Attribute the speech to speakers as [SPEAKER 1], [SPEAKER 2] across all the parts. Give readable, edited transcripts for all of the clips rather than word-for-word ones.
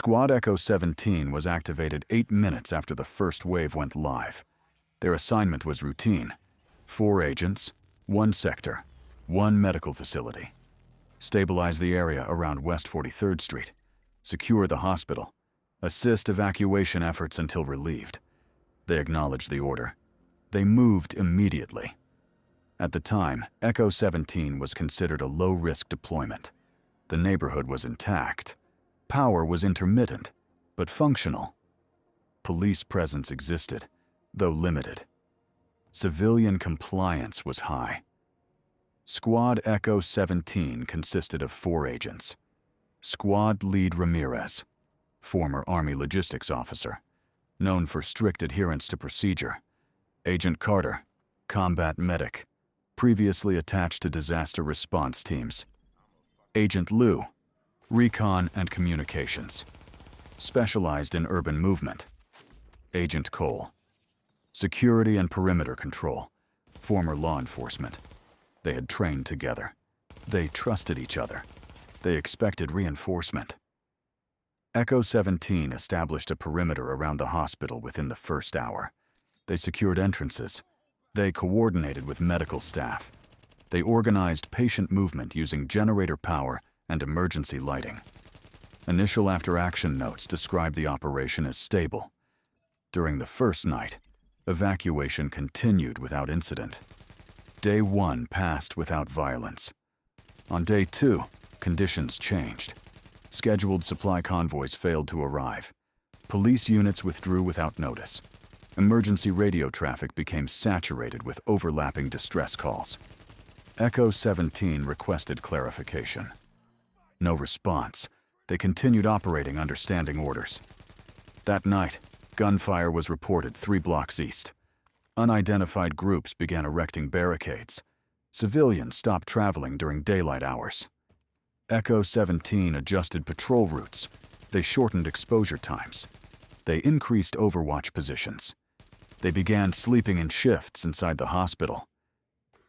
[SPEAKER 1] Squad Echo 17 was activated 8 minutes after the first wave went live. Their assignment was routine: 4 agents, 1 sector, 1 medical facility. Stabilize the area around West 43rd Street. Secure the hospital. Assist evacuation efforts until relieved. They acknowledged the order. They moved immediately. At the time, Echo 17 was considered a low-risk deployment. The neighborhood was intact. Power was intermittent, but functional. Police presence existed, though limited. Civilian compliance was high. Squad Echo 17 consisted of 4 agents. Squad Lead Ramirez, former Army logistics officer, known for strict adherence to procedure. Agent Carter, combat medic, previously attached to disaster response teams. Agent Liu, recon and communications, specialized in urban movement. Agent Cole, security and perimeter control, former law enforcement. They had trained together. They trusted each other. They expected reinforcement. Echo 17 established a perimeter around the hospital within the first hour. They secured entrances. They coordinated with medical staff. They organized patient movement using generator power and emergency lighting. Initial after-action notes describe the operation as stable. During the first night, evacuation continued without incident. Day 1 passed without violence. On Day 2, conditions changed. Scheduled supply convoys failed to arrive. Police units withdrew without notice. Emergency radio traffic became saturated with overlapping distress calls. Echo 17 requested clarification. No response. They continued operating under standing orders. That night, gunfire was reported 3 blocks east. Unidentified groups began erecting barricades. Civilians stopped traveling during daylight hours. Echo 17 adjusted patrol routes. They shortened exposure times. They increased overwatch positions. They began sleeping in shifts inside the hospital.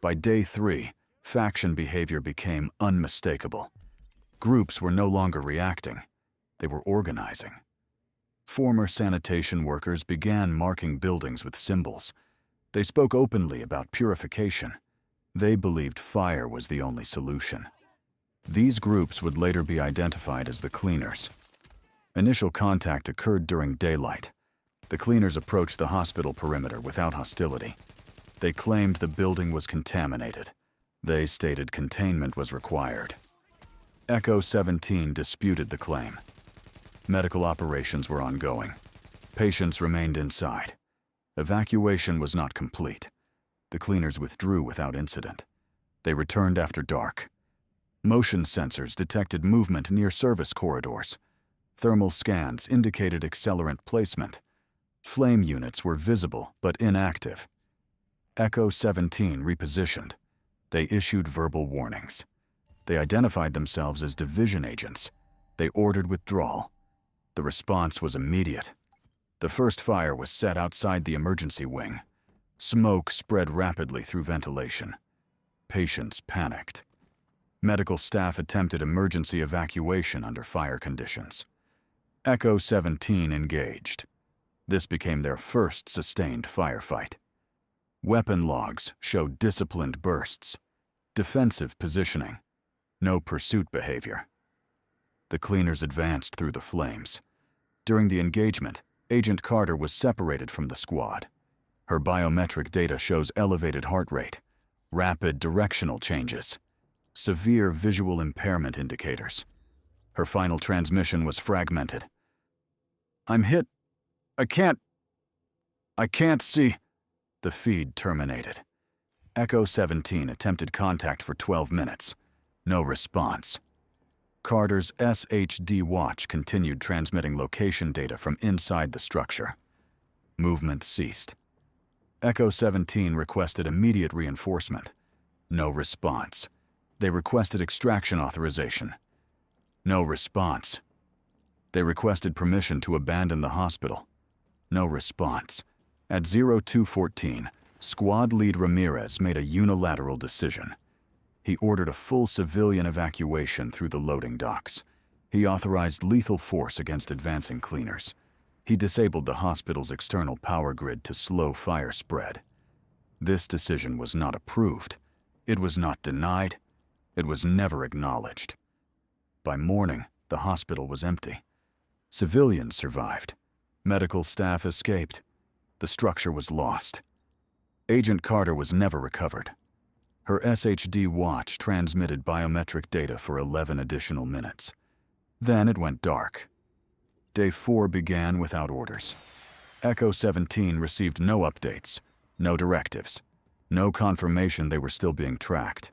[SPEAKER 1] By Day 3, faction behavior became unmistakable. Groups were no longer reacting. They were organizing. Former sanitation workers began marking buildings with symbols. They spoke openly about purification. They believed fire was the only solution. These groups would later be identified as the cleaners. Initial contact occurred during daylight. The cleaners approached the hospital perimeter without hostility. They claimed the building was contaminated. They stated containment was required. Echo 17 disputed the claim. Medical operations were ongoing. Patients remained inside. Evacuation was not complete. The cleaners withdrew without incident. They returned after dark. Motion sensors detected movement near service corridors. Thermal scans indicated accelerant placement. Flame units were visible but inactive. Echo 17 repositioned. They issued verbal warnings. They identified themselves as division agents. They ordered withdrawal. The response was immediate. The first fire was set outside the emergency wing. Smoke spread rapidly through ventilation. Patients panicked. Medical staff attempted emergency evacuation under fire conditions. Echo 17 engaged. This became their first sustained firefight. Weapon logs showed disciplined bursts, defensive positioning, no pursuit behavior. The cleaners advanced through the flames. During the engagement, Agent Carter was separated from the squad. Her biometric data shows elevated heart rate, rapid directional changes, severe visual impairment indicators. Her final transmission was fragmented. "I'm hit. I can't see." The feed terminated. Echo 17 attempted contact for 12 minutes. No response. Carter's SHD watch continued transmitting location data from inside the structure. Movement ceased. Echo 17 requested immediate reinforcement. No response. They requested extraction authorization. No response. They requested permission to abandon the hospital. No response. At 0214, Squad Lead Ramirez made a unilateral decision. He ordered a full civilian evacuation through the loading docks. He authorized lethal force against advancing cleaners. He disabled the hospital's external power grid to slow fire spread. This decision was not approved. It was not denied. It was never acknowledged. By morning, the hospital was empty. Civilians survived. Medical staff escaped. The structure was lost. Agent Carter was never recovered. Her SHD watch transmitted biometric data for 11 additional minutes. Then it went dark. Day 4 began without orders. Echo 17 received no updates, no directives, no confirmation they were still being tracked.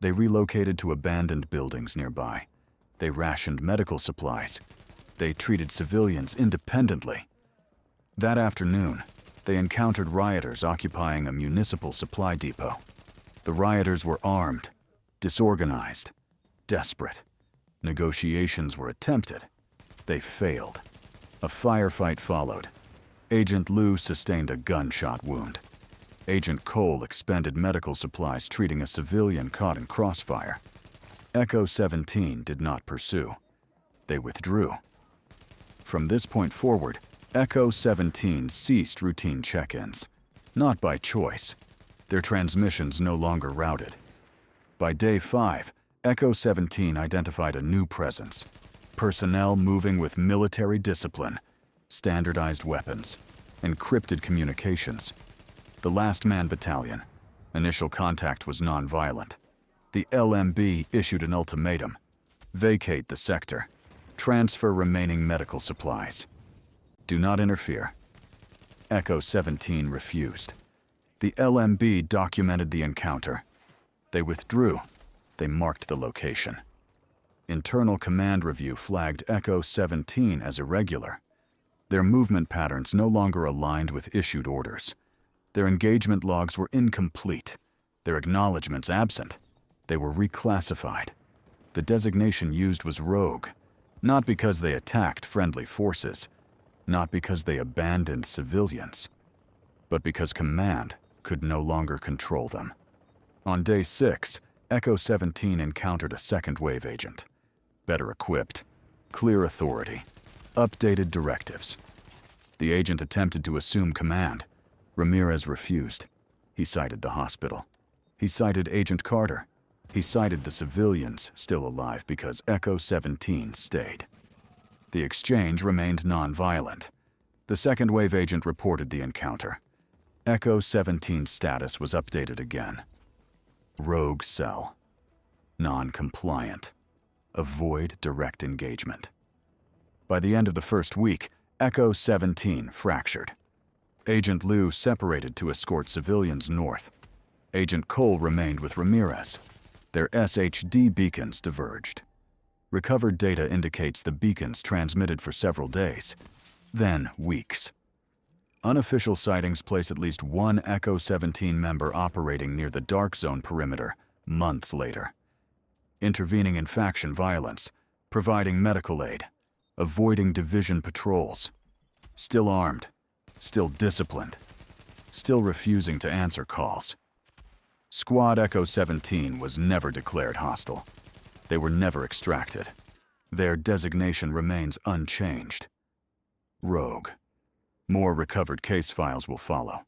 [SPEAKER 1] They relocated to abandoned buildings nearby. They rationed medical supplies. They treated civilians independently. That afternoon, they encountered rioters occupying a municipal supply depot. The rioters were armed, disorganized, desperate. Negotiations were attempted. They failed. A firefight followed. Agent Liu sustained a gunshot wound. Agent Cole expended medical supplies treating a civilian caught in crossfire. Echo 17 did not pursue. They withdrew. From this point forward, Echo 17 ceased routine check-ins, not by choice. Their transmissions no longer routed. By day 5, Echo 17 identified a new presence. Personnel moving with military discipline, standardized weapons, encrypted communications. The Last Man Battalion. Initial contact was non-violent. The LMB issued an ultimatum. Vacate the sector. Transfer remaining medical supplies. Do not interfere. Echo 17 refused. The LMB documented the encounter. They withdrew. They marked the location. Internal command review flagged Echo 17 as irregular. Their movement patterns no longer aligned with issued orders. Their engagement logs were incomplete. Their acknowledgments absent. They were reclassified. The designation used was rogue, not because they attacked friendly forces, not because they abandoned civilians, but because command could no longer control them. On day 6, Echo 17 encountered a second wave agent. Better equipped, clear authority, updated directives. The agent attempted to assume command. Ramirez refused. He cited the hospital. He cited Agent Carter. He cited the civilians still alive because Echo 17 stayed. The exchange remained non-violent. The second wave agent reported the encounter. Echo 17's status was updated again. Rogue cell. Non-compliant. Avoid direct engagement. By the end of the first week, Echo 17 fractured. Agent Liu separated to escort civilians north. Agent Cole remained with Ramirez. Their SHD beacons diverged. Recovered data indicates the beacons transmitted for several days, then weeks. Unofficial sightings place at least one Echo 17 member operating near the Dark Zone perimeter months later, intervening in faction violence, providing medical aid, avoiding division patrols, still armed, still disciplined, still refusing to answer calls. Squad Echo 17 was never declared hostile. They were never extracted. Their designation remains unchanged. Rogue. More recovered case files will follow.